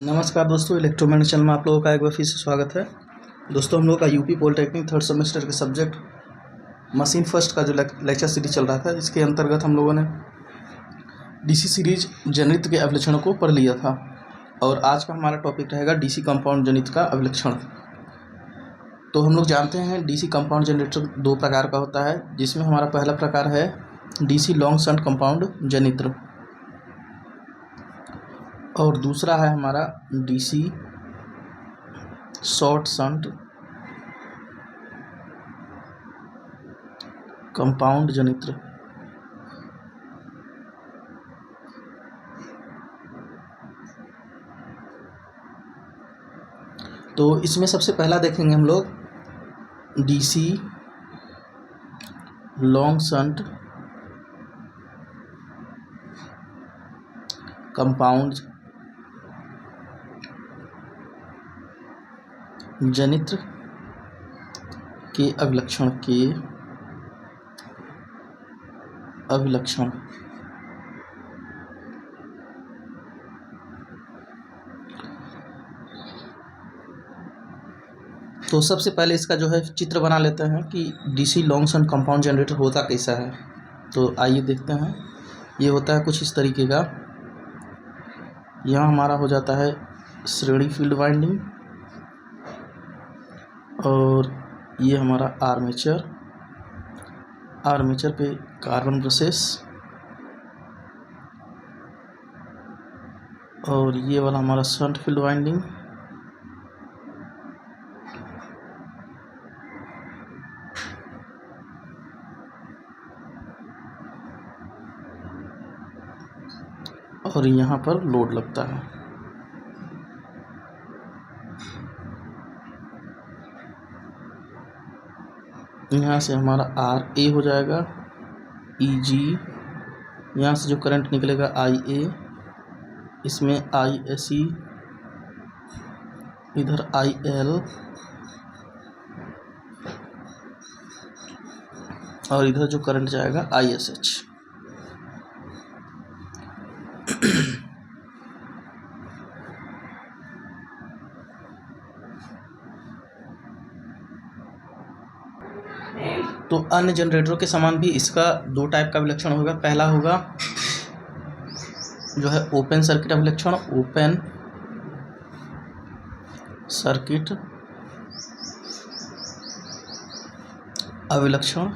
नमस्कार दोस्तों, electromagnetic channel में आप लोगों का एक बार फिर से स्वागत है। दोस्तों, हम लोग का यूपी पॉलिटेक्निक थर्ड सेमेस्टर के सब्जेक्ट मशीन फर्स्ट का जो लेक्चर सीरीज चल रहा था, इसके अंतर्गत हम लोगों ने डीसी सीरीज जनित्र के अभिलक्षणों को पढ़ लिया था और आज का हमारा टॉपिक रहेगा डीसी कंपाउंड जनित्र का अभिलक्षण। तो हम लोग जानते हैं डीसी कंपाउंड जनरेटर दो प्रकार का होता है, जिसमें हमारा पहला प्रकार है डीसी लॉन्ग शंट कंपाउंड जनित्र और दूसरा है हमारा डीसी शॉर्ट शंट कंपाउंड जनित्र। तो इसमें सबसे पहला देखेंगे हम लोग डीसी लॉन्ग शंट कंपाउंड जनित्र के अभिलक्षण तो सबसे पहले इसका जो है चित्र बना लेते हैं कि DC long shunt compound generator होता कैसा है। तो आइए देखते हैं। ये होता है कुछ इस तरीके का। यहाँ हमारा हो जाता है श्रेणी फील्ड वाइंडिंग और ये हमारा आर्मेचर पे कार्बन ब्रशेस और ये वाला हमारा शंट फील्ड वाइंडिंग और यहाँ पर लोड लगता है। यहाँ से हमारा RA हो जाएगा, EG, यहाँ से जो करंट निकलेगा IA, इसमें ISE, इधर IL और इधर जो करंट जाएगा ISH। तो अन्य जनरेटरों के समान भी इसका दो टाइप का अभिलक्षण होगा। पहला होगा जो है ओपन सर्किट अभिलक्षण, ओपन सर्किट अभिलक्षण,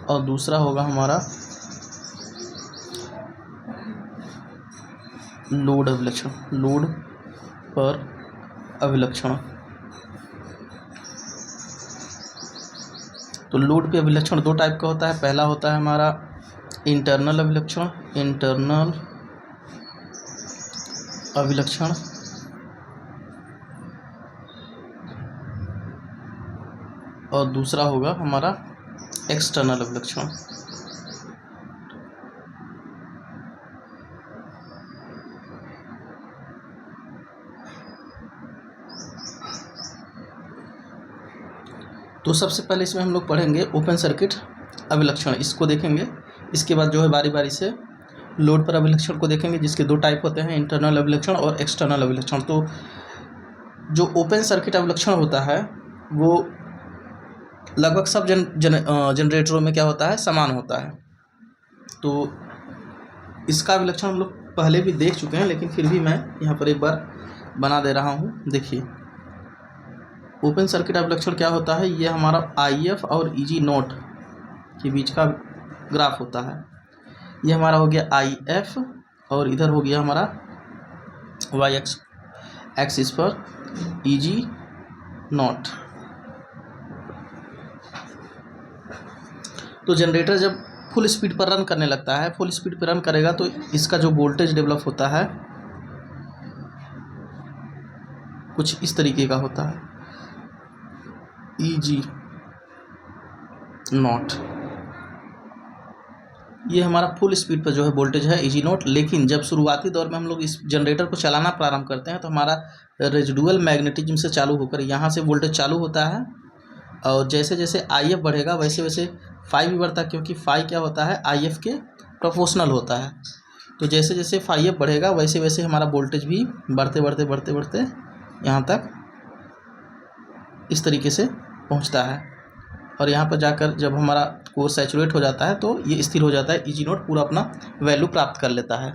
और दूसरा होगा हमारा लोड अभिलक्षण, लोड पर अभिलक्षण। तो लोड पे अभिलक्षण दो टाइप का होता है। पहला होता है हमारा इंटरनल अभिलक्षण, और दूसरा होगा हमारा एक्सटर्नल अभिलक्षण। तो सबसे पहले इसमें हम लोग पढ़ेंगे ओपन सर्किट अभिलक्षण, इसको देखेंगे। इसके बाद जो है बारी बारी से लोड पर अभिलक्षण को देखेंगे, जिसके दो टाइप होते हैं, इंटरनल अभिलक्षण और एक्सटर्नल अभिलक्षण। तो जो ओपन सर्किट अभिलक्षण होता है वो लगभग सब जनरेटरों में क्या होता है, समान होता है। तो इसका अभिलक्षण हम लोग पहले भी देख चुके हैं, लेकिन फिर भी मैं यहाँ पर एक बार बना दे रहा हूँ। देखिए, ओपन सर्किट अभिलक्षण क्या होता है, ये हमारा IF और EG नोट के बीच का ग्राफ होता है। ये हमारा हो गया IF और इधर हो गया हमारा Y एक्सिस पर EG नोट। तो जनरेटर जब फुल स्पीड पर रन करने लगता है, फुल स्पीड पर रन करेगा तो इसका जो वोल्टेज डेवलप होता है कुछ इस तरीके का होता है, EG नॉट। ये हमारा फुल स्पीड पर जो है वोल्टेज है EG नॉट। लेकिन जब शुरुआती दौर में हम लोग इस जनरेटर को चलाना प्रारंभ करते हैं तो हमारा रेजिडुअल मैग्नेटिज्म से चालू होकर यहाँ से वोल्टेज चालू होता है और जैसे जैसे IF बढ़ेगा वैसे वैसे फाई भी बढ़ता है, क्योंकि फाई क्या होता है, IF के प्रोपोर्शनल होता है। तो जैसे जैसे φf बढ़ेगा वैसे वैसे हमारा वोल्टेज भी बढ़ते बढ़ते बढ़ते बढ़ते यहाँ तक इस तरीके से पहुँचता है, और यहाँ पर जाकर जब हमारा कोर सैचुरेट हो जाता है तो ये स्थिर हो जाता है, EG0 पूरा अपना वैल्यू प्राप्त कर लेता है।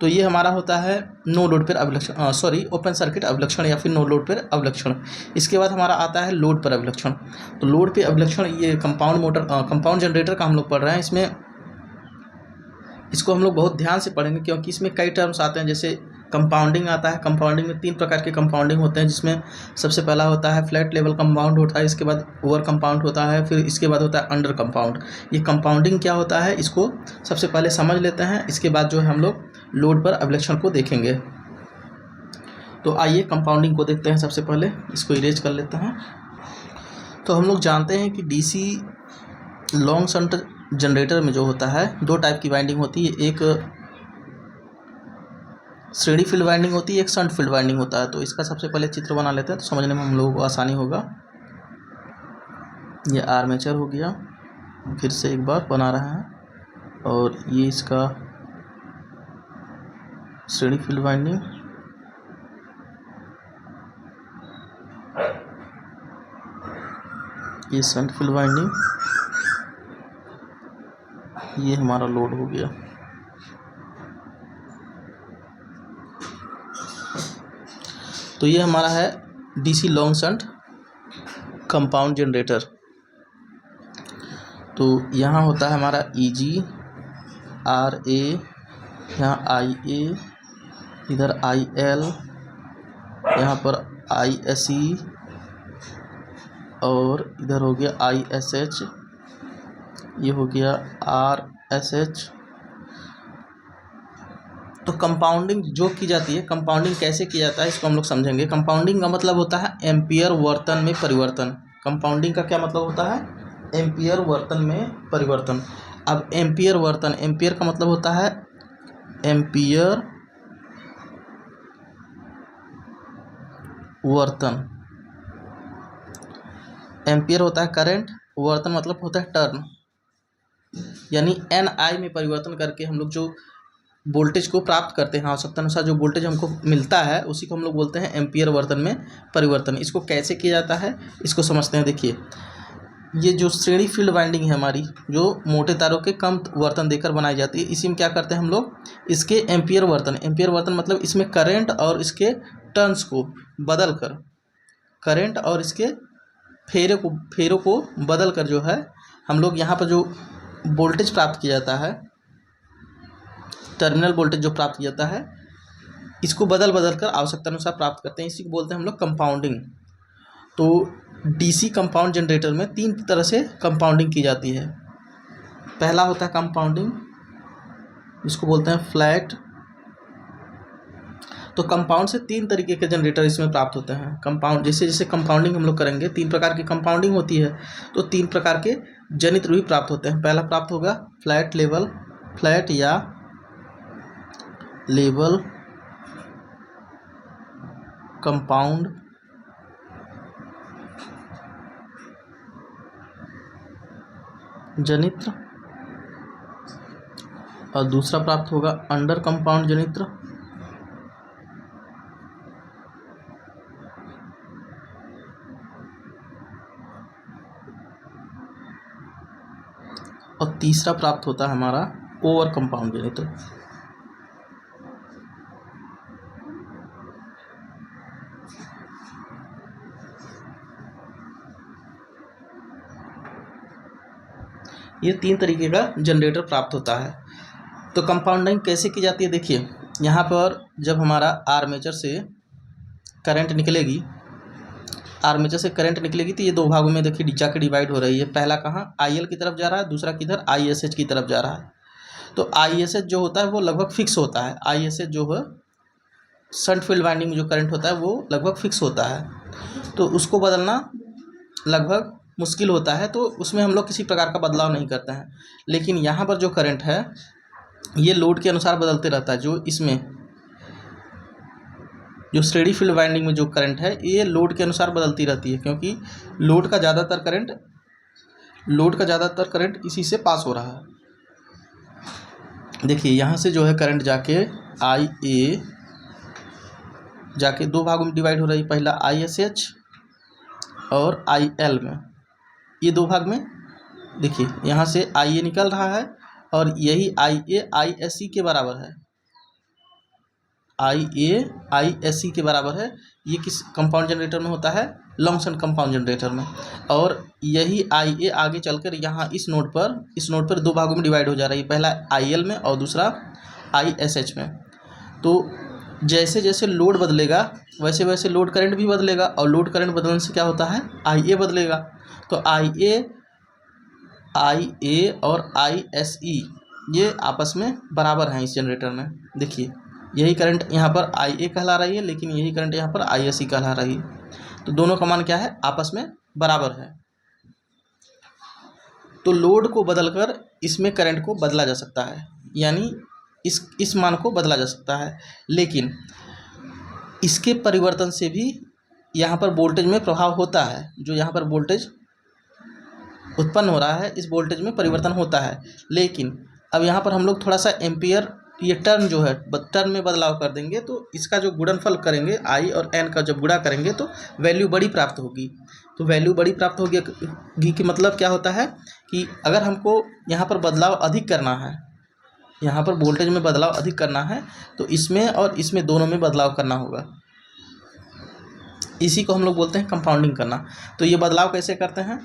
तो ये हमारा होता है नो लोड पर अभिलक्षण, ओपन सर्किट अभिलक्षण या फिर नो लोड पर अभिलक्षण। इसके बाद हमारा आता है लोड पर अभिलक्षण। तो लोड पे अभिलक्षण ये कंपाउंड जनरेटर का हम लोग पढ़ रहे हैं। इसको हम लोग बहुत ध्यान से पढ़ेंगे क्योंकि इसमें कई टर्म्स आते हैं। जैसे कंपाउंडिंग आता है। कंपाउंडिंग में 3 प्रकार के कंपाउंडिंग होते हैं, जिसमें सबसे पहला होता है फ्लैट लेवल कंपाउंड होता है, इसके बाद ओवर कंपाउंड होता है, फिर इसके बाद होता है अंडर कंपाउंड। ये कंपाउंडिंग क्या होता है इसको सबसे पहले समझ लेते हैं, इसके बाद जो है हम लोग लोड पर अभिलक्षण को देखेंगे। तो आइए कंपाउंडिंग को देखते हैं। सबसे पहले इसको इरेज कर लेते हैं। तो हम लोग जानते हैं कि DC लॉन्ग शंट जनरेटर में जो होता है 2 टाइप की वाइंडिंग होती है, एक श्रेणी फील्ड वाइंडिंग होती है, एक शंट फील्ड वाइंडिंग होता है। तो इसका सबसे पहले चित्र बना लेते हैं तो समझने में हम लोगों को आसानी होगा। ये आर्मेचर हो गया, फिर से एक बार बना रहे हैं, और ये इसका श्रेणी फील्ड वाइंडिंग, ये शंट फील्ड वाइंडिंग, ये हमारा लोड हो गया। तो ये हमारा है DC long shunt compound generator. तो यहाँ होता है हमारा EG, RA, यहाँ IA, इधर IL, यहाँ पर ISE, और इधर हो गया ISH, ये हो गया RSH। तो कंपाउंडिंग जो की जाती है, कंपाउंडिंग कैसे किया जाता है इसको हम लोग समझेंगे। कंपाउंडिंग का मतलब होता है एम्पियर वर्तन में परिवर्तन। कंपाउंडिंग का क्या मतलब होता है? एम्पियर वर्तन में परिवर्तन। अब एम्पियर वर्तन, एम्पियर का मतलब होता है एम्पियर वर्तन। एम्पियर होता है करंट, वर्तन मतलब होता है टर्न, यानी NI में परिवर्तन करके हम लोग जो वोल्टेज को प्राप्त करते हैं, आवश्यकता अनुसार जो वोल्टेज हमको मिलता है उसी को हम लोग बोलते हैं एम्पियर वर्तन में परिवर्तन। इसको कैसे किया जाता है इसको समझते हैं। देखिए, ये जो श्रेणी फील्ड वाइंडिंग है हमारी, जो मोटे तारों के कम वर्तन देकर बनाई जाती है, इसी में क्या करते हैं हम लोग, इसके एम्पियर वर्तन, एम्पियर वर्तन मतलब इसमें करंट और इसके टर्न्स को बदल कर, करंट और इसके फेरों को बदल कर जो है हम लोग यहाँ पर जो वोल्टेज प्राप्त किया जाता है, टर्मिनल वोल्टेज जो प्राप्त किया जाता है, इसको बदल कर आवश्यकता अनुसार प्राप्त करते हैं। इसी को बोलते हैं हम लोग कंपाउंडिंग। तो DC कंपाउंड जनरेटर में 3 तरह से कंपाउंडिंग की जाती है। पहला होता है कंपाउंडिंग, इसको बोलते हैं फ्लैट। तो कंपाउंड से 3 तरीके के जनरेटर इसमें प्राप्त होते हैं। कंपाउंड जैसे जैसे कंपाउंडिंग हम लोग करेंगे, 3 प्रकार की कंपाउंडिंग होती है, तो 3 प्रकार के जनित्र भी प्राप्त होते हैं। पहला प्राप्त होगा फ्लैट लेवल, फ्लैट या लेवल कंपाउंड जनित्र, और दूसरा प्राप्त होगा अंडर कंपाउंड जनित्र, और तीसरा प्राप्त होता है हमारा ओवर कंपाउंड जनित्र। ये 3 तरीके का जनरेटर प्राप्त होता है। तो कंपाउंडिंग कैसे की जाती है? देखिए, यहाँ पर जब हमारा आर्मेचर से करंट निकलेगी, आर्मेचर से करंट निकलेगी तो ये 2 भागों में देखिए जाके डिवाइड हो रही है। पहला कहाँ IL की तरफ जा रहा है, दूसरा किधर ISH की तरफ जा रहा है। तो ISH जो होता है वो लगभग फिक्स होता है। ISH जो है शंट फील्ड वाइंडिंग में जो करंट होता है वो लगभग फिक्स होता है, तो उसको बदलना लगभग मुश्किल होता है, तो उसमें हम लोग किसी प्रकार का बदलाव नहीं करते हैं। लेकिन यहाँ पर जो करंट है ये लोड के अनुसार बदलते रहता है। जो इसमें जो श्रेणी फील्ड वाइंडिंग में जो करंट है ये लोड के अनुसार बदलती रहती है, क्योंकि लोड का ज़्यादातर करंट इसी से पास हो रहा है। देखिए यहाँ से जो है करंट जाके आई ए जाके दो भागों में डिवाइड हो रही है, पहला आई एस एच और आई एल में, ये दो भाग में। देखिए यहाँ से आई ए निकल रहा है और यही आई ए आई एस सी के बराबर है, आई ए आई एस सी के बराबर है। ये किस कंपाउंड जनरेटर में होता है? लॉन्गसन कंपाउंड जनरेटर में। और यही आई ए आगे चलकर यहाँ इस नोड पर दो भागों में डिवाइड हो जा रही है, पहला आई एल में और दूसरा आई एस एच में। तो जैसे जैसे लोड बदलेगा वैसे वैसे लोड करंट भी बदलेगा, और लोड करंट बदलने से क्या होता है? आई ए बदलेगा। तो आई ए और आई एस ई ये आपस में बराबर हैं इस जनरेटर में। देखिए यही करंट यहाँ पर आई ए कहला रही है, लेकिन यही करंट यहाँ पर आई एस ई कहला रही है। तो दोनों का मान क्या है? आपस में बराबर है। तो लोड को बदलकर इसमें करंट को बदला जा सकता है, यानी इस मान को बदला जा सकता है, लेकिन इसके परिवर्तन से भी यहाँ पर वोल्टेज में प्रभाव होता है। जो यहाँ पर वोल्टेज उत्पन्न हो रहा है इस वोल्टेज में परिवर्तन होता है, लेकिन अब यहाँ पर हम लोग थोड़ा सा एम्पियर, ये टर्म जो है टर्म में बदलाव कर देंगे, तो इसका जो गुणनफल करेंगे आई और एन का जब गुणा करेंगे तो वैल्यू बड़ी प्राप्त होगी। तो वैल्यू बड़ी प्राप्त होगी कि मतलब क्या होता है कि अगर हमको यहाँ पर बदलाव अधिक करना है, यहाँ पर वोल्टेज में बदलाव अधिक करना है, तो इसमें और इसमें दोनों में बदलाव करना होगा। इसी को हम लोग बोलते हैं कंपाउंडिंग करना। तो ये बदलाव कैसे करते हैं?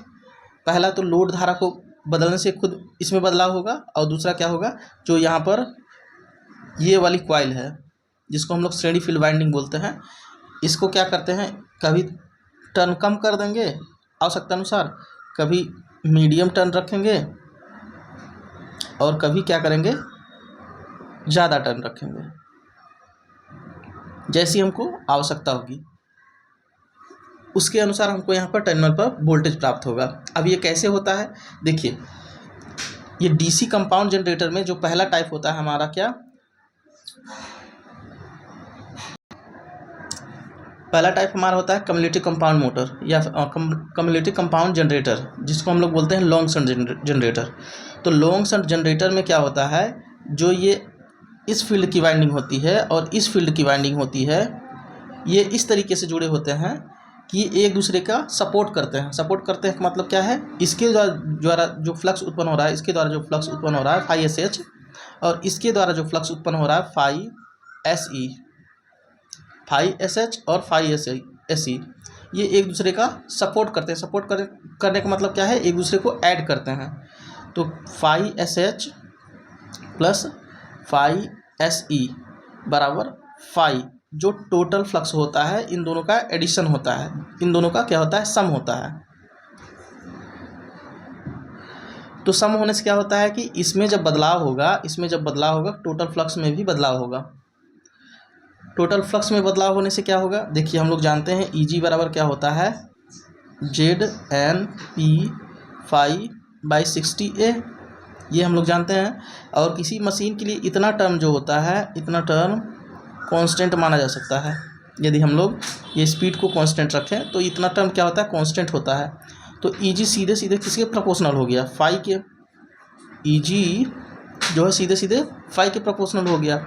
पहला तो लोड धारा को बदलने से खुद इसमें बदलाव होगा, और दूसरा क्या होगा, जो यहाँ पर ये वाली कॉइल है जिसको हम लोग श्रेणी फील्ड वाइंडिंग बोलते हैं, इसको क्या करते हैं, कभी टर्न कम कर देंगे आवश्यकता अनुसार, कभी मीडियम टर्न रखेंगे, और कभी क्या करेंगे, ज़्यादा टर्न रखेंगे, जैसी हमको आवश्यकता होगी उसके अनुसार हमको यहाँ पर टर्मिनल पर वोल्टेज प्राप्त होगा। अब ये कैसे होता है? देखिए ये डीसी कंपाउंड जनरेटर में जो पहला टाइप होता है हमारा, क्या पहला टाइप हमारा होता है कम्युलेटिव कंपाउंड मोटर या कम्युलेटिव कंपाउंड जनरेटर, जिसको हम लोग बोलते हैं लॉन्ग शंट जनरेटर। तो लॉन्ग शंट जनरेटर में क्या होता है, जो ये इस फील्ड की वाइंडिंग होती है और इस फील्ड की वाइंडिंग होती है, ये इस तरीके से जुड़े होते हैं कि एक दूसरे का सपोर्ट करते हैं। सपोर्ट करते हैं का मतलब क्या है, इसके द्वारा जो फ्लक्स उत्पन्न हो रहा है, इसके द्वारा जो फ्लक्स उत्पन्न हो रहा है फाई एस एच, और इसके द्वारा जो फ्लक्स उत्पन्न हो रहा है phi S E, phi S H और फाई एस ई, ये एक दूसरे का सपोर्ट करते हैं। सपोर्ट करने का मतलब क्या है, एक दूसरे को ऐड करते हैं। तो phi S H plus phi S E बराबर फाई, जो टोटल फ्लक्स होता है इन दोनों का एडिशन होता है, इन दोनों का क्या होता है, सम होता है। तो सम होने से क्या होता है कि इसमें जब बदलाव होगा टोटल फ्लक्स में भी बदलाव होगा। टोटल फ्लक्स में बदलाव होने से क्या होगा, देखिए हम लोग जानते हैं ई जी बराबर क्या होता है, Z N P phi by 60A, ये हम लोग जानते हैं। और किसी मशीन के लिए इतना टर्म जो होता है, इतना टर्म कांस्टेंट माना जा सकता है। यदि हम लोग ये स्पीड को कांस्टेंट रखें तो इतना टर्म क्या होता है, कांस्टेंट होता है। तो ईजी सीधे सीधे किसके प्रोपोर्शनल हो गया, फाई के। ईजी जो है सीधे सीधे फाई के प्रोपोर्शनल हो गया।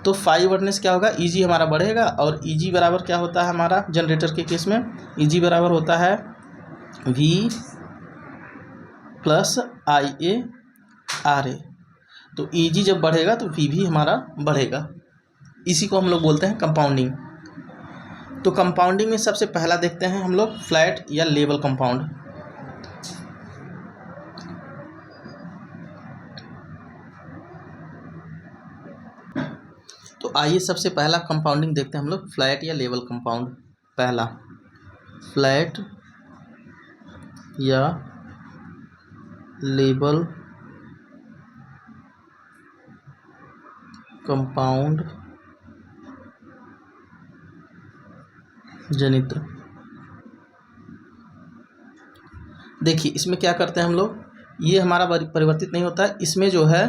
तो फाई बढ़ने से क्या होगा, ईजी हमारा बढ़ेगा, और ईजी बराबर क्या होता है हमारा जनरेटर के केस में, ईजी बराबर होता है V plus I A R A. तो ईजी जब बढ़ेगा तो वी भी हमारा बढ़ेगा। इसी को हम लोग बोलते हैं कंपाउंडिंग। तो कंपाउंडिंग में सबसे पहला देखते हैं हम लोग फ्लैट या लेवल कंपाउंड। तो आइए सबसे पहला कंपाउंडिंग देखते हैं हम लोग, फ्लैट या लेवल कंपाउंड। पहला फ्लैट या लेवल कंपाउंड जनित्र। देखिए इसमें क्या करते हैं हम लोग, ये हमारा परिवर्तित नहीं होता है, इसमें जो है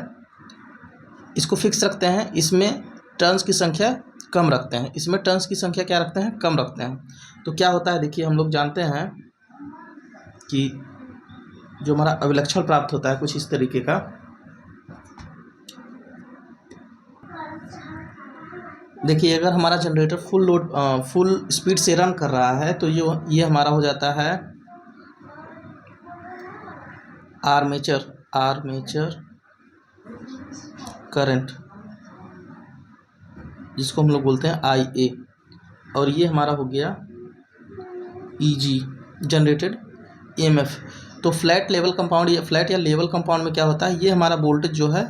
इसको फिक्स रखते हैं, इसमें टर्न्स की संख्या कम रखते हैं, इसमें टर्न्स की संख्या क्या रखते हैं, कम रखते हैं। तो क्या होता है, देखिए हम लोग जानते हैं कि जो हमारा अभिलक्षण प्राप्त होता है कुछ इस तरीके का, देखिए अगर हमारा जनरेटर फुल स्पीड से रन कर रहा है तो ये हमारा हो जाता है आर्मेचर करंट, जिसको हम लोग बोलते हैं IA, और ये हमारा हो गया EG जनरेटेड EMF। तो फ्लैट लेवल कंपाउंड या फ्लैट या लेवल कंपाउंड में क्या होता है, ये हमारा वोल्टेज जो है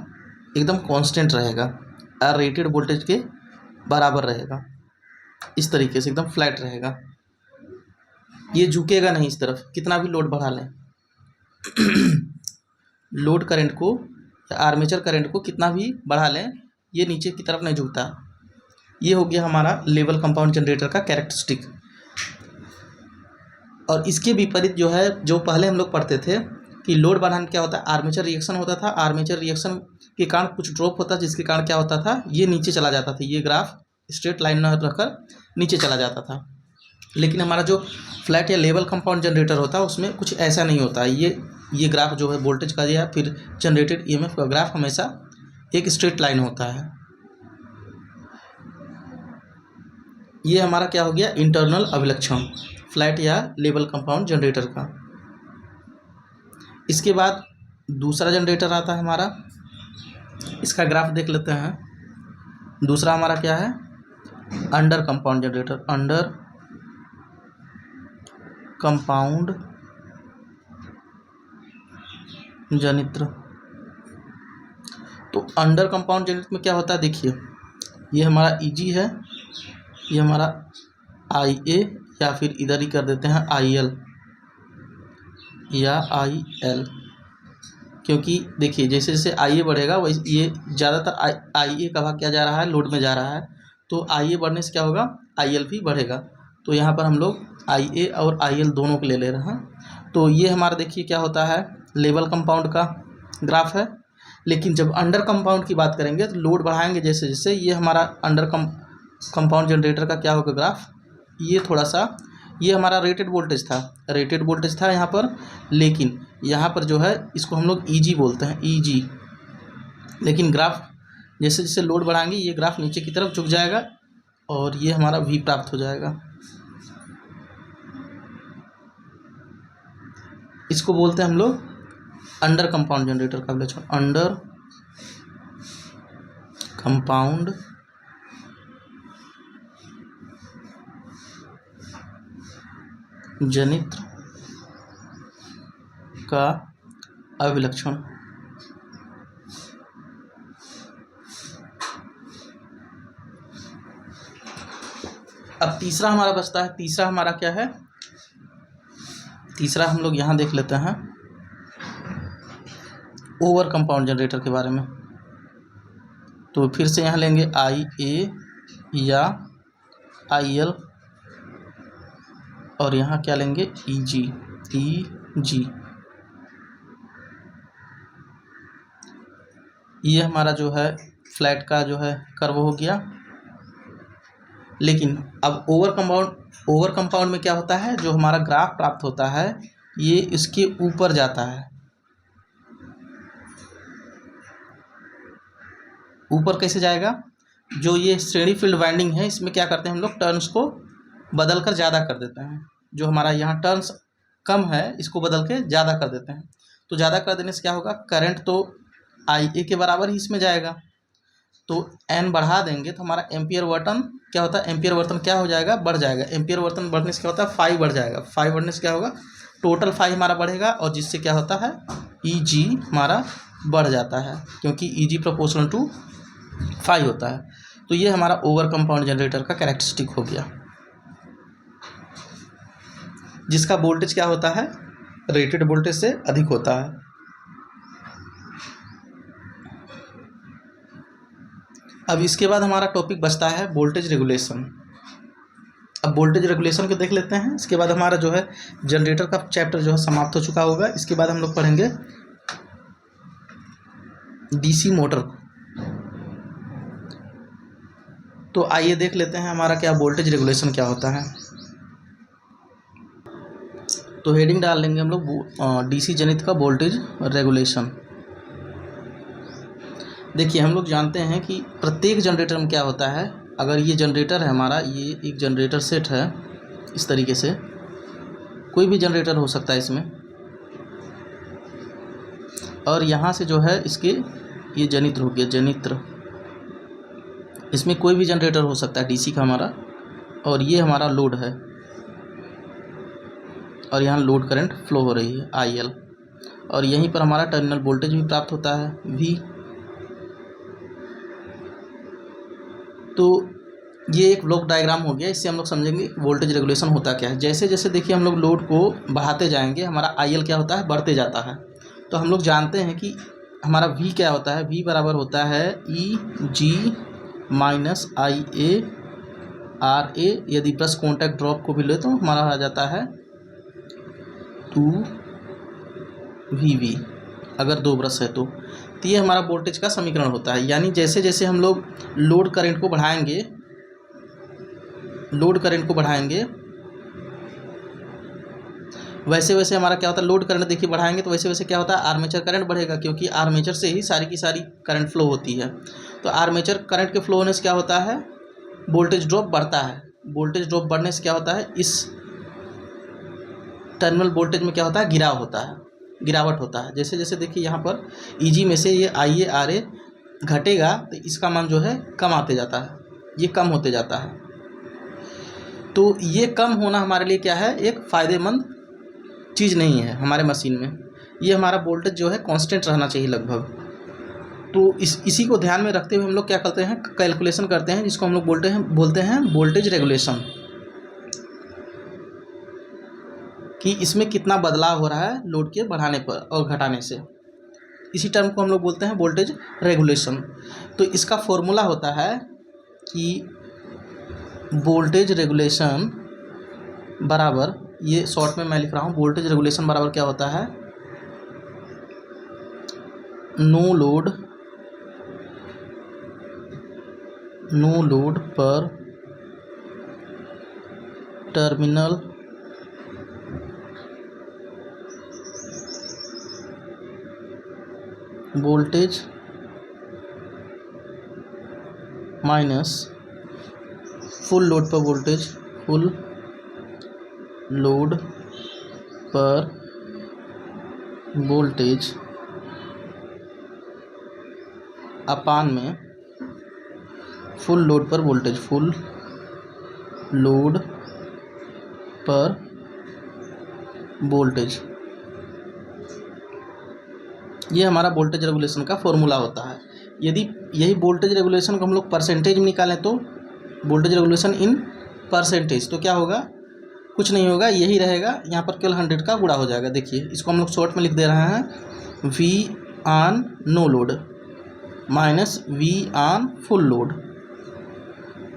एकदम कांस्टेंट रहेगा, रेटेड वोल्टेज के बराबर रहेगा, इस तरीके से एकदम फ्लैट रहेगा, ये झुकेगा नहीं इस तरफ, कितना भी लोड बढ़ा लें। लोड करंट को या आर्मेचर करंट को कितना भी बढ़ा लें, ये नीचे की तरफ नहीं झुकता। ये हो गया हमारा लेवल कंपाउंड जनरेटर का कैरेक्टरिस्टिक। और इसके विपरीत जो है, जो पहले हम लोग पढ़ते थे कि लोड बढ़ाने क्या होता है, आर्मेचर रिएक्शन होता था, आर्मेचर रिएक्शन के कारण कुछ ड्रॉप होता, जिसके कारण क्या होता था, ये नीचे चला जाता था, ये ग्राफ स्ट्रेट लाइन न रखकर नीचे चला जाता था। लेकिन हमारा जो फ्लैट या लेवल कंपाउंड जनरेटर होता है उसमें कुछ ऐसा नहीं होता है। ये ग्राफ जो है वोल्टेज का या फिर जनरेटेड EMF का ग्राफ हमेशा एक स्ट्रेट लाइन होता है। ये हमारा क्या हो गया, इंटरनल अभिलक्षण फ्लैट या लेवल कंपाउंड जनरेटर का। इसके बाद दूसरा जनरेटर आता है हमारा, इसका ग्राफ देख लेते हैं। दूसरा हमारा क्या है, under compound generator, under compound जनित्र। तो अंडर कंपाउंड जनित्र में क्या होता है, देखिए ये हमारा EG है, ये हमारा IA, या फिर इधर ही कर देते हैं IL या IL, क्योंकि देखिए जैसे जैसे IA बढ़ेगा वैसे ये ज़्यादातर IA का भाग क्या जा रहा है, लोड में जा रहा है। तो IA बढ़ने से क्या होगा, IL भी बढ़ेगा। तो यहाँ पर हम लोग IA और IL दोनों को ले रहे हैं। तो ये हमारा देखिए क्या होता है, लेवल कंपाउंड का ग्राफ है। लेकिन जब अंडर कंपाउंड की बात करेंगे तो लोड बढ़ाएंगे जैसे जैसे, ये हमारा अंडर कंपाउंड जनरेटर का क्या होगा ग्राफ, ये थोड़ा सा, ये हमारा रेटेड वोल्टेज था यहाँ पर, लेकिन यहाँ पर जो है इसको हम लोग EG बोलते हैं, EG। लेकिन ग्राफ जैसे जैसे लोड बढ़ाएंगे ये ग्राफ नीचे की तरफ झुक जाएगा और ये हमारा V प्राप्त हो जाएगा। इसको बोलते हैं हम लोग अंडर कंपाउंड जनरेटर का अभिलक्षण, अंडर कंपाउंड जनित्र का अभिलक्षण। अब तीसरा हमारा बचता है, तीसरा हमारा क्या है, तीसरा हम लोग यहाँ देख लेते हैं ओवर कंपाउंड जनरेटर के बारे में। तो फिर से यहाँ लेंगे IA या IL और यहाँ क्या लेंगे, EG। ये हमारा जो है फ्लैट का जो है कर्व हो गया। लेकिन अब ओवर कंपाउंड में क्या होता है, जो हमारा ग्राफ प्राप्त होता है ये इसके ऊपर जाता है। ऊपर कैसे जाएगा, जो ये श्रेणी फील्ड वाइंडिंग है इसमें क्या करते हैं हम लोग, टर्न्स को बदल कर ज़्यादा कर देते हैं। जो हमारा यहाँ टर्न्स कम है इसको बदल के ज़्यादा कर देते हैं। तो ज़्यादा कर देने से क्या होगा, करंट तो IA के बराबर ही इसमें जाएगा। तो N बढ़ा देंगे तो हमारा एम्पियर वर्तन क्या होता है, एम्पियर वर्तन क्या हो जाएगा, बढ़ जाएगा। एम्पियर वर्तन बढ़ने से क्या होता है, फाई बढ़ जाएगा। फाई बढ़ने से क्या होगा, टोटल फाई हमारा बढ़ेगा और जिससे क्या होता है, EG हमारा बढ़ जाता है, क्योंकि EG प्रोपोर्शनल टू फाई होता है। तो ये हमारा ओवर कंपाउंड जनरेटर का कैरेक्टरिस्टिक हो गया, जिसका वोल्टेज क्या होता है, रेटेड वोल्टेज से अधिक होता है। अब इसके बाद हमारा टॉपिक बचता है वोल्टेज रेगुलेशन। अब वोल्टेज रेगुलेशन को देख लेते हैं। इसके बाद हमारा जो है जनरेटर का चैप्टर जो है समाप्त हो चुका होगा। इसके बाद हम लोग पढ़ेंगे DC मोटर। तो आइए देख लेते हैं हमारा क्या वोल्टेज रेगुलेशन क्या होता है। तो हेडिंग डाल लेंगे हम लोग DC जनित का वोल्टेज रेगुलेशन। देखिए हम लोग जानते हैं कि प्रत्येक जनरेटर में क्या होता है, अगर ये जनरेटर है हमारा, ये एक जनरेटर सेट है इस तरीके से, कोई भी जनरेटर हो सकता है इसमें, और यहाँ से जो है इसके ये जनित्र हो गया, जनित्र, इसमें कोई भी जनरेटर हो सकता है डीसी का हमारा, और ये हमारा लोड है, और यहाँ लोड करंट फ्लो हो रही है IL, और यहीं पर हमारा टर्मिनल वोल्टेज भी प्राप्त होता है V। तो ये एक ब्लॉक डायग्राम हो गया, इससे हम लोग समझेंगे वोल्टेज रेगुलेशन होता क्या है। जैसे जैसे देखिए हम लोग लोड को बढ़ाते जाएंगे, हमारा IL क्या होता है, बढ़ते जाता है। तो हम लोग जानते हैं कि हमारा V क्या होता है, V बराबर होता है EG माइनस IA RA, यदि ब्रश कॉन्टैक्ट ड्रॉप को भी ले तो हमारा आ जाता है 2VV, अगर दो ब्रश है तो ये हमारा वोल्टेज का समीकरण होता है। यानी जैसे जैसे हम लोग लोड करंट को बढ़ाएंगे, वैसे वैसे हमारा क्या होता है, लोड करंट देखिए बढ़ाएंगे तो वैसे वैसे क्या होता है, आर्मेचर करंट बढ़ेगा, क्योंकि आर्मेचर से ही सारी की सारी करंट फ्लो होती है। तो आर्मेचर करंट के फ्लो होने से क्या होता है, वोल्टेज ड्रॉप बढ़ता है। वोल्टेज ड्रॉप बढ़ने से क्या होता है, इस टर्मिनल वोल्टेज में क्या होता है, गिरावट होता है। जैसे जैसे देखिए यहाँ पर EG में से ये IA RA घटेगा तो इसका मान जो है कम आते जाता है, ये कम होते जाता है। तो ये कम होना हमारे लिए क्या है, एक फ़ायदेमंद चीज़ नहीं है हमारे मशीन में। ये हमारा वोल्टेज जो है कांस्टेंट रहना चाहिए लगभग। तो इसी को ध्यान में रखते हुए हम लोग क्या करते हैं, कैलकुलेशन करते हैं, जिसको हम लोग बोलते हैं वोल्टेज रेगुलेशन, कि इसमें कितना बदलाव हो रहा है लोड के बढ़ाने पर और घटाने से। इसी टर्म को हम लोग बोलते हैं वोल्टेज रेगुलेशन। तो इसका फॉर्मूला होता है कि वोल्टेज रेगुलेशन बराबर, ये शॉर्ट में मैं लिख रहा हूँ, वोल्टेज रेगुलेशन बराबर क्या होता है, नो लोड पर terminal voltage minus full load पर वोल्टेज, फुल लोड पर वोल्टेज अपान में फुल लोड पर वोल्टेज, फुल लोड पर वोल्टेज। ये हमारा वोल्टेज रेगुलेशन का फॉर्मूला होता है। यदि यही वोल्टेज रेगुलेशन को हम लोग परसेंटेज में निकालें तो वोल्टेज रेगुलेशन इन परसेंटेज, तो क्या होगा, कुछ नहीं होगा, यही रहेगा, यहाँ पर केवल 100 का गुणा हो जाएगा। देखिए इसको हम लोग शॉर्ट में लिख दे रहे हैं, V on no load minus V on full load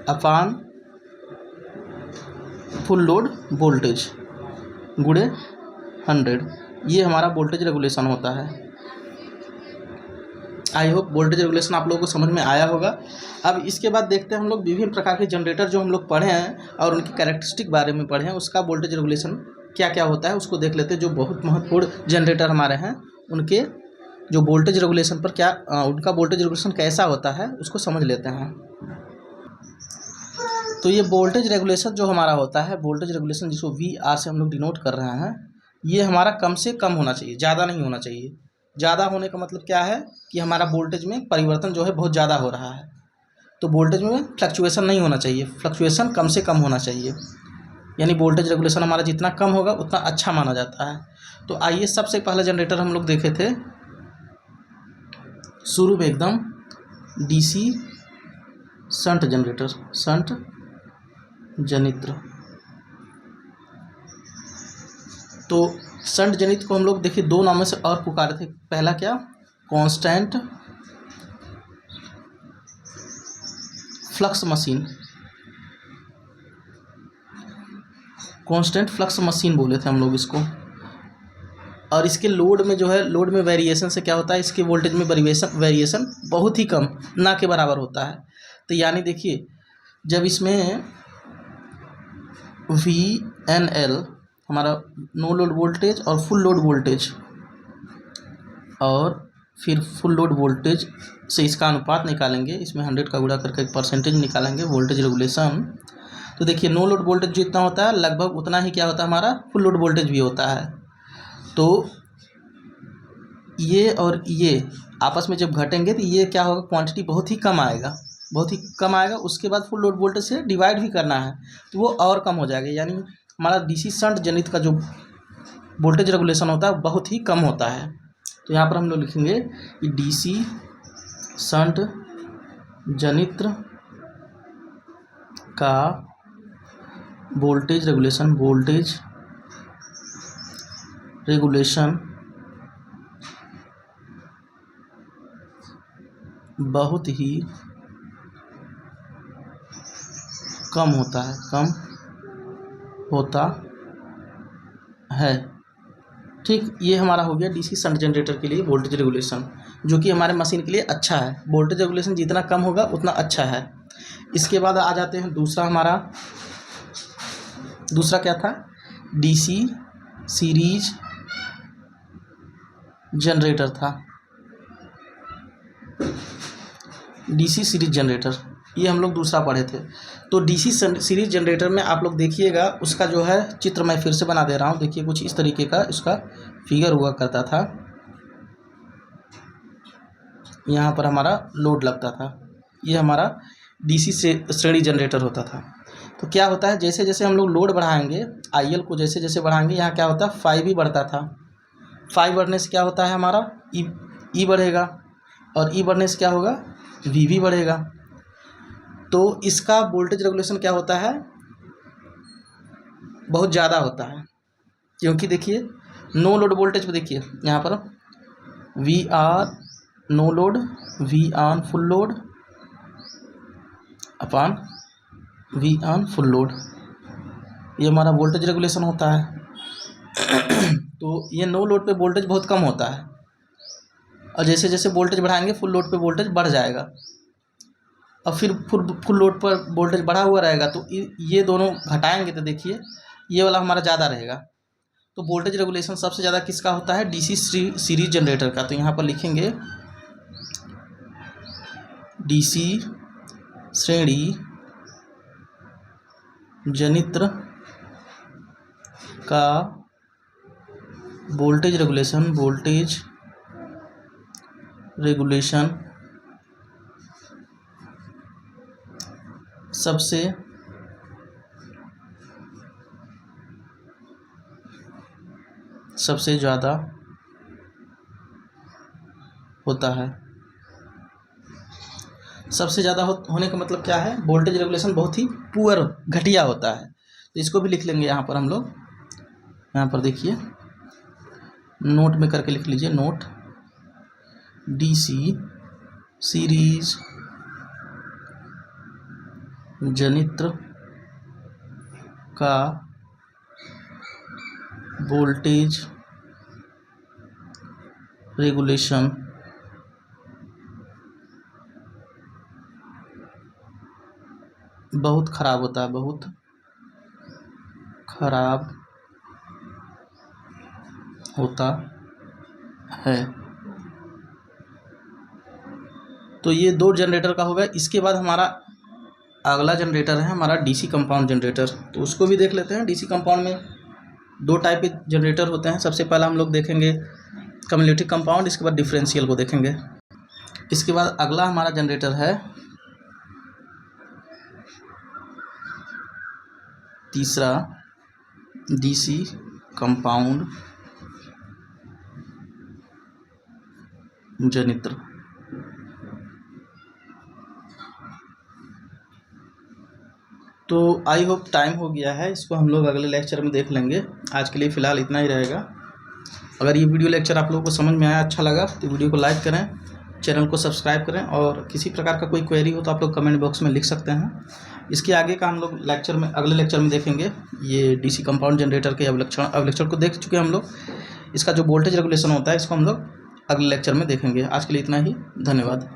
upon full load voltage गुणे 100। ये हमारा वोल्टेज रेगुलेशन होता है। आई होप वोल्टेज रेगुलेशन आप लोगों को समझ में आया होगा। अब इसके बाद देखते हैं हम लोग विभिन्न प्रकार के जनरेटर जो हम लोग पढ़े हैं और उनकी कैरेक्टरिस्टिक बारे में पढ़े हैं, उसका वोल्टेज रेगुलेशन क्या क्या होता है उसको देख लेते हैं। जो बहुत महत्वपूर्ण जनरेटर हमारे हैं उनके जो वोल्टेज रेगुलेशन पर क्या उनका वोल्टेज रेगुलेशन कैसा होता है उसको समझ लेते हैं। तो ये वोल्टेज रेगुलेशन जो हमारा होता है, वोल्टेज रेगुलेशन जिसको VR से हम लोग डिनोट कर रहे हैं, ये हमारा कम से कम होना चाहिए, ज़्यादा नहीं होना चाहिए। ज़्यादा होने का मतलब क्या है कि हमारा वोल्टेज में परिवर्तन जो है बहुत ज़्यादा हो रहा है, तो वोल्टेज में फ्लक्चुएशन नहीं होना चाहिए, फ्लक्चुएशन कम से कम होना चाहिए। यानी वोल्टेज रेगुलेशन हमारा जितना कम होगा उतना अच्छा माना जाता है। तो आइए सबसे पहला जनरेटर हम लोग देखे थे शुरू में एकदम, DC शंट जनरेटर, शंट जनित्र। तो शंट जनित्र को हम लोग देखिए दो नामों से और पुकारते थे। पहला क्या, constant flux machine, constant flux machine बोले थे हम लोग इसको। और इसके लोड में जो है, लोड में वेरिएशन से क्या होता है, इसके वोल्टेज में वेरिएशन बहुत ही कम, ना के बराबर होता है। तो यानी देखिए जब इसमें VNL हमारा नो लोड वोल्टेज और फुल लोड वोल्टेज और फिर फुल लोड वोल्टेज से इसका अनुपात निकालेंगे, इसमें 100 का गुणा करके एक परसेंटेज निकालेंगे वोल्टेज रेगुलेशन। तो देखिए नो लोड वोल्टेज जितना होता है लगभग उतना ही क्या होता है हमारा फुल लोड वोल्टेज भी होता है। तो ये और ये आपस में जब घटेंगे तो ये क्या होगा, क्वांटिटी बहुत ही कम आएगा, बहुत ही कम आएगा। उसके बाद फुल लोड वोल्टेज से डिवाइड भी करना है तो वो और कम हो जाएगा, यानी हमारा डीसी शंट जनित्र का जो वोल्टेज रेगुलेशन होता है बहुत ही कम होता है। तो यहाँ पर हम लोग लिखेंगे कि डीसी शंट जनित्र का वोल्टेज रेगुलेशन बहुत ही कम होता है। ठीक, ये हमारा हो गया डीसी शंट जनरेटर के लिए वोल्टेज रेगुलेशन, जो कि हमारे मशीन के लिए अच्छा है। वोल्टेज रेगुलेशन जितना कम होगा उतना अच्छा है। इसके बाद आ जाते हैं दूसरा क्या था, डीसी सीरीज जनरेटर था। डीसी सीरीज जनरेटर ये हम लोग दूसरा पढ़े थे। तो डीसी सीरीज जनरेटर में आप लोग देखिएगा, उसका जो है चित्र मैं फिर से बना दे रहा हूँ। देखिए कुछ इस तरीके का इसका फिगर हुआ करता था। यहाँ पर हमारा लोड लगता था, ये हमारा डीसी से श्रेणी जनरेटर होता था। तो क्या होता है, जैसे जैसे हम लोग लोड बढ़ाएंगे, आईएल को जैसे जैसे बढ़ाएंगे, यहाँ क्या होता है 5 भी बढ़ता था। 5 बढ़ने से क्या होता है हमारा ई बढ़ेगा, और ई बढ़ने से क्या होगा वी भी बढ़ेगा। तो इसका वोल्टेज रेगुलेशन क्या होता है, बहुत ज़्यादा होता है। क्योंकि देखिए नो लोड वोल्टेज पे देखिए यहाँ पर V R no load, V on full load upon V on full load, ये हमारा वोल्टेज रेगुलेशन होता है। तो ये नो लोड पे वोल्टेज बहुत कम होता है, और जैसे जैसे वोल्टेज बढ़ाएंगे फुल लोड पे वोल्टेज बढ़ जाएगा, और फिर फुल लोड पर वोल्टेज बढ़ा हुआ रहेगा। तो ये दोनों घटाएंगे तो देखिए ये वाला हमारा ज़्यादा रहेगा। तो वोल्टेज रेगुलेशन सबसे ज़्यादा किसका होता है, डीसी सीरीज जनरेटर का। तो यहाँ पर लिखेंगे डीसी श्रेणी जनित्र का वोल्टेज रेगुलेशन सबसे ज़्यादा होता है। सबसे ज़्यादा होने का मतलब क्या है, वोल्टेज रेगुलेशन बहुत ही पुअर घटिया होता है। तो इसको भी लिख लेंगे यहाँ पर हम लोग। यहाँ पर देखिए नोट में करके लिख लीजिए, नोट डीसी सीरीज जनित्र का वोल्टेज रेगुलेशन बहुत खराब होता है, बहुत खराब होता है। तो ये 2 जनरेटर का होगा। इसके बाद हमारा अगला जनरेटर है हमारा डीसी कंपाउंड जनरेटर। तो उसको भी देख लेते हैं। डीसी कंपाउंड में 2 टाइप के जनरेटर होते हैं। सबसे पहला हम लोग देखेंगे कम्युलेटिव कंपाउंड, इसके बाद डिफरेंशियल को देखेंगे। इसके बाद अगला हमारा जनरेटर है तीसरा डीसी कंपाउंड जनित्र। तो आई होप टाइम हो गया है, इसको हम लोग अगले लेक्चर में देख लेंगे। आज के लिए फ़िलहाल इतना ही रहेगा। अगर ये वीडियो लेक्चर आप लोगों को समझ में आया, अच्छा लगा, तो वीडियो को लाइक करें, चैनल को सब्सक्राइब करें, और किसी प्रकार का कोई क्वेरी हो तो आप लोग कमेंट बॉक्स में लिख सकते हैं। इसके आगे का हम लोग अगले लेक्चर में देखेंगे। ये डीसी कंपाउंड जनरेटर के अवलक्षण को देख चुके हैं हम लोग। इसका जो वोल्टेज रेगुलेशन होता है इसको हम लोग अगले लेक्चर में देखेंगे। आज के लिए इतना ही, धन्यवाद।